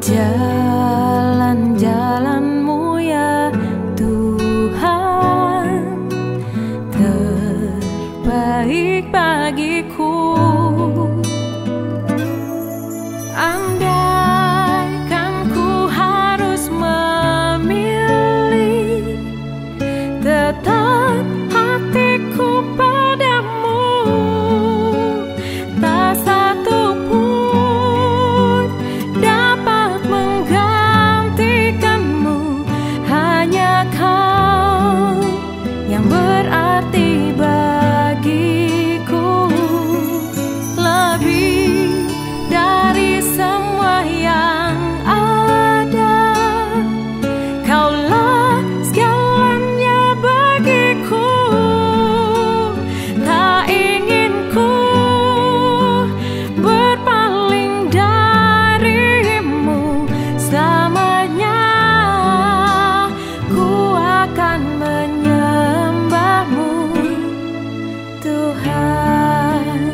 jalan-jalan-Mu ya Tuhan, terbaik bagiku. Andaikan ku harus memilih, tetap hatiku padamu, tak satu pun dapat menggantikanmu. Hanya Kau yang berarti bagiku, lebih dari semua yang ada. Kaulah segalanya bagiku, tak ingin ku berpaling darimu. Selamanya ku akan menyembahmu Tuhan.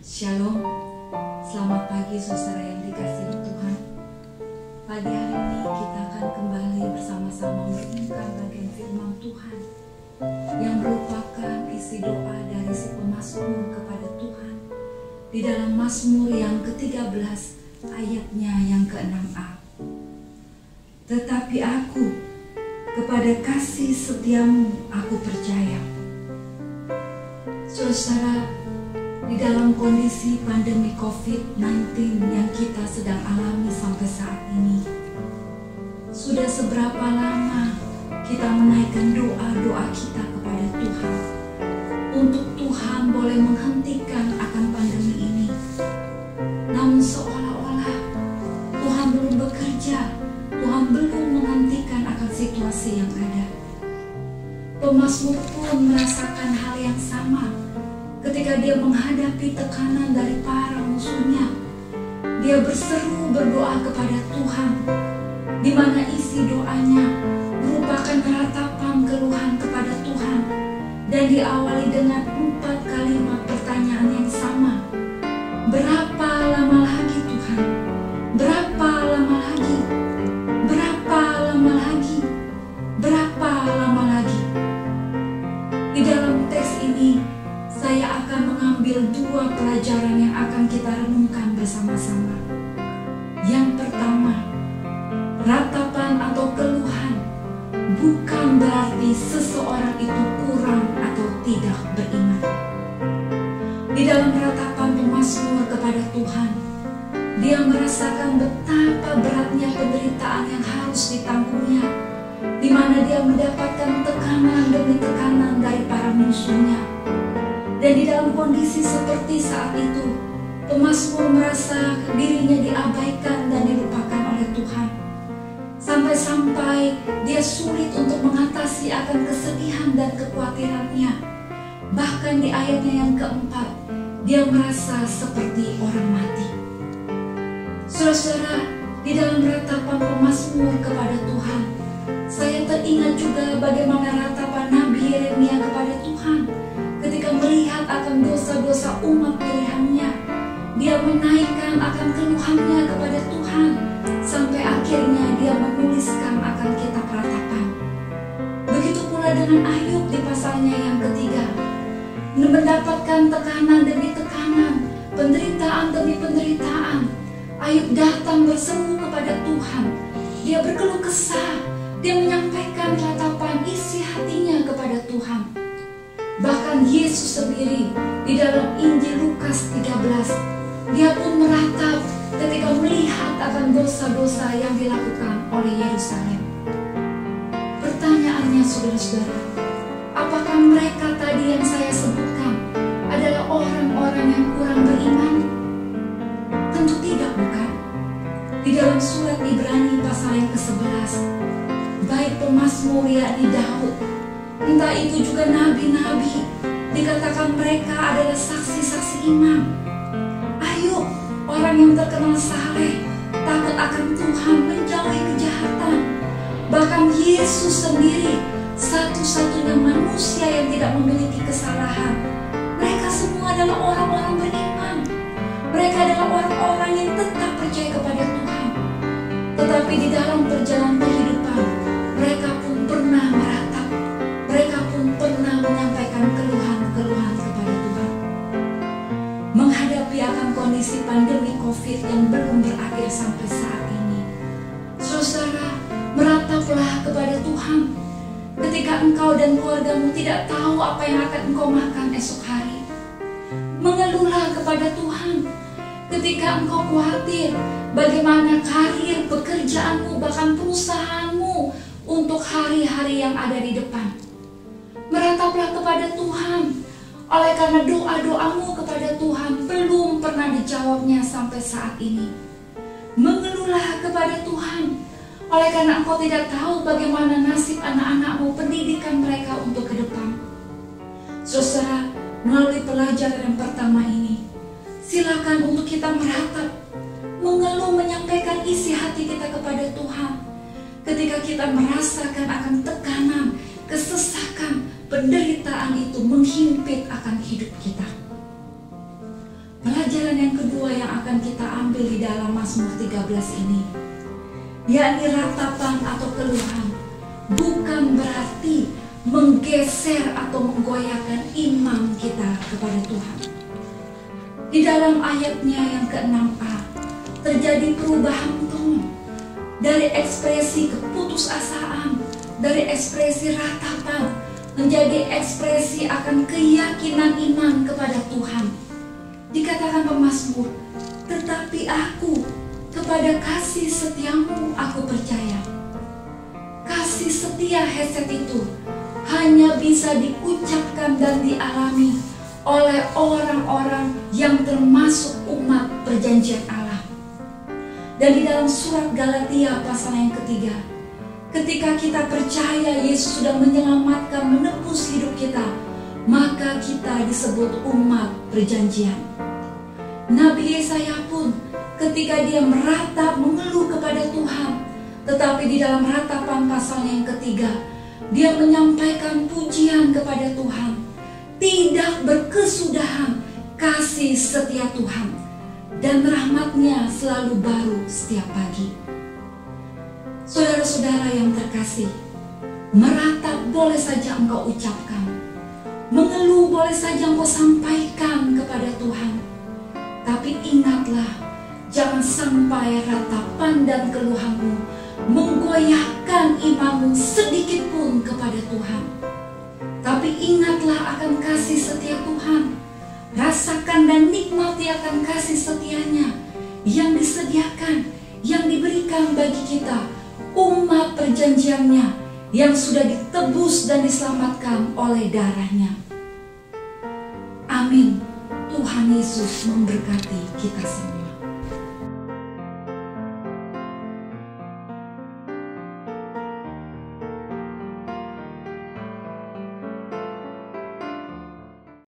Shalom, selamat pagi saudara yang dikasihi Tuhan. Pagi hari ini kita akan kembali bersama-sama merenungkan bagian firman Tuhan yang merupakan isi doa dari si pemazmur kepada Tuhan di dalam Mazmur yang ke-13 ayatnya yang ke-6a. Tetapi aku, kepada kasih setiamu aku percaya. Saudara, di dalam kondisi pandemi COVID-19 yang kita sedang alami sampai saat ini, sudah seberapa lama kita menaikkan doa-doa kita kepada Tuhan untuk Tuhan boleh menghentikan akan pandemi ini. Namun seolah-olah Tuhan belum bekerja, Tuhan belum menghentikan akan situasi yang ada. Pemazmur pun merasakan hal yang sama. Ketika dia menghadapi tekanan dari para musuhnya, dia berseru berdoa kepada Tuhan, di mana isi doanya merupakan ratapan keluhan kepada Tuhan, dan diawali dengan 4 kalimat pertanyaan yang sama. Berapa lama lagi Tuhan? Berapa lama lagi? Berapa lama lagi? Berapa lama lagi? Di dalam teks ini saya akan mengambil 2 pelajaran yang akan kita renungkan bersama-sama. Yang pertama, ratapan atau keluhan bukan berarti seseorang itu kurang atau tidak beriman. Di dalam ratapan pemazmur kepada Tuhan, dia merasakan betapa beratnya penderitaan yang harus ditanggungnya, di mana dia mendapatkan tekanan demi tekanan dari para musuhnya. Dan di dalam kondisi seperti saat itu, pemazmur merasa dirinya diabaikan dan dilupakan oleh Tuhan. Sampai-sampai dia sulit untuk mengatasi akan kesedihan dan kekhawatirannya. Bahkan di ayatnya yang keempat, dia merasa seperti orang mati. Saudara-saudara, di dalam ratapan pemazmur kepada Tuhan, saya teringat juga bagaimana ratapan Nabi Yeremia kepada Tuhan. Ketika melihat akan dosa-dosa umat pilihannya, dia menaikkan akan keluhannya kepada Tuhan, sampai akhirnya dia menuliskan akan kitab ratapan. Begitu pula dengan Ayub di pasalnya yang ketiga, mendapatkan tekanan demi tekanan, penderitaan demi penderitaan. Ayub datang berseru kepada Tuhan, dia berkeluh kesah, dia menyampaikan ratapan isi hatinya kepada Tuhan. Bahkan Yesus sendiri di dalam Injil Lukas 13, dia pun meratap ketika melihat akan dosa-dosa yang dilakukan oleh Yerusalem. Pertanyaannya saudara-saudara, apakah mereka tadi yang saya sebutkan adalah orang-orang yang kurang beriman? Tentu tidak, bukan? Di dalam surat Ibrani pasal yang ke-11, baik pemazmur yakni Daud, entah itu juga nabi-nabi, dikatakan mereka adalah saksi-saksi iman. Ayub, orang yang terkenal saleh, takut akan Tuhan, menjauhi kejahatan. Bahkan Yesus sendiri, satu-satunya manusia yang tidak memiliki kesalahan, mereka semua adalah orang-orang beriman. Mereka adalah orang-orang yang tetap percaya kepada Tuhan. Tetapi di dalam perjalanan kehidupan, mereka pun pernah meratap. Mereka pun pernah menyampaikan keluhan-keluhan kepada Tuhan. Menghadapi akan kondisi pandemi COVID yang belum berakhir sampai saat ini, saudara, merataplah kepada Tuhan. Ketika engkau dan keluargamu tidak tahu apa yang akan engkau makan esok hari, mengeluhlah kepada Tuhan. Ketika engkau khawatir bagaimana karir, pekerjaanmu, bahkan perusahaanmu untuk hari-hari yang ada di depan, merataplah kepada Tuhan. Oleh karena doa-doamu kepada Tuhan belum pernah dijawabnya sampai saat ini, mengeluhlah kepada Tuhan. Oleh karena engkau tidak tahu bagaimana nasib anak-anakmu, pendidikan mereka untuk ke depan. Saudara, melalui pelajaran yang pertama ini, silakan untuk kita meratap, mengeluh, menyampaikan isi hati kita kepada Tuhan. Ketika kita merasakan akan tekanan, kesesakan, penderitaan itu menghimpit akan hidup kita. Pelajaran yang kedua yang akan kita ambil di dalam Mazmur 13 ini, yakni ratapan atau keluhan, bukan berarti menggeser atau menggoyahkan iman kita kepada Tuhan. Di dalam ayatnya yang ke-6a, terjadi perubahan tone dari ekspresi keputusasaan, dari ekspresi ratapan, menjadi ekspresi akan keyakinan iman kepada Tuhan. Dikatakan pemazmur, tetapi aku kepada kasih setiamu aku percaya. Kasih setia Hesed itu hanya bisa diucapkan dan dialami oleh orang-orang yang termasuk umat perjanjian Allah. Dan di dalam surat Galatia pasal yang ketiga, ketika kita percaya Yesus sudah menyelamatkan, menebus hidup kita, maka kita disebut umat perjanjian. Nabi Yesaya pun ketika dia meratap, mengeluh kepada Tuhan, tetapi di dalam ratapan pasalnya yang ketiga, dia menyampaikan pujian kepada Tuhan. Tidak berkesudahan kasih setia Tuhan, dan rahmat-Nya selalu baru setiap pagi. Saudara-saudara yang terkasih, meratap boleh saja engkau ucapkan, mengeluh boleh saja engkau sampaikan kepada Tuhan. Tapi ingatlah, jangan sampai ratapan dan keluhanmu menggoyahkan imanmu sedikit pun kepada Tuhan. Tapi ingatlah akan kasih setia Tuhan. Rasakan dan nikmati akan kasih setianya yang disediakan, yang diberikan bagi kita, umat perjanjiannya yang sudah ditebus dan diselamatkan oleh darahnya. Amin. Tuhan Yesus memberkati kita semua.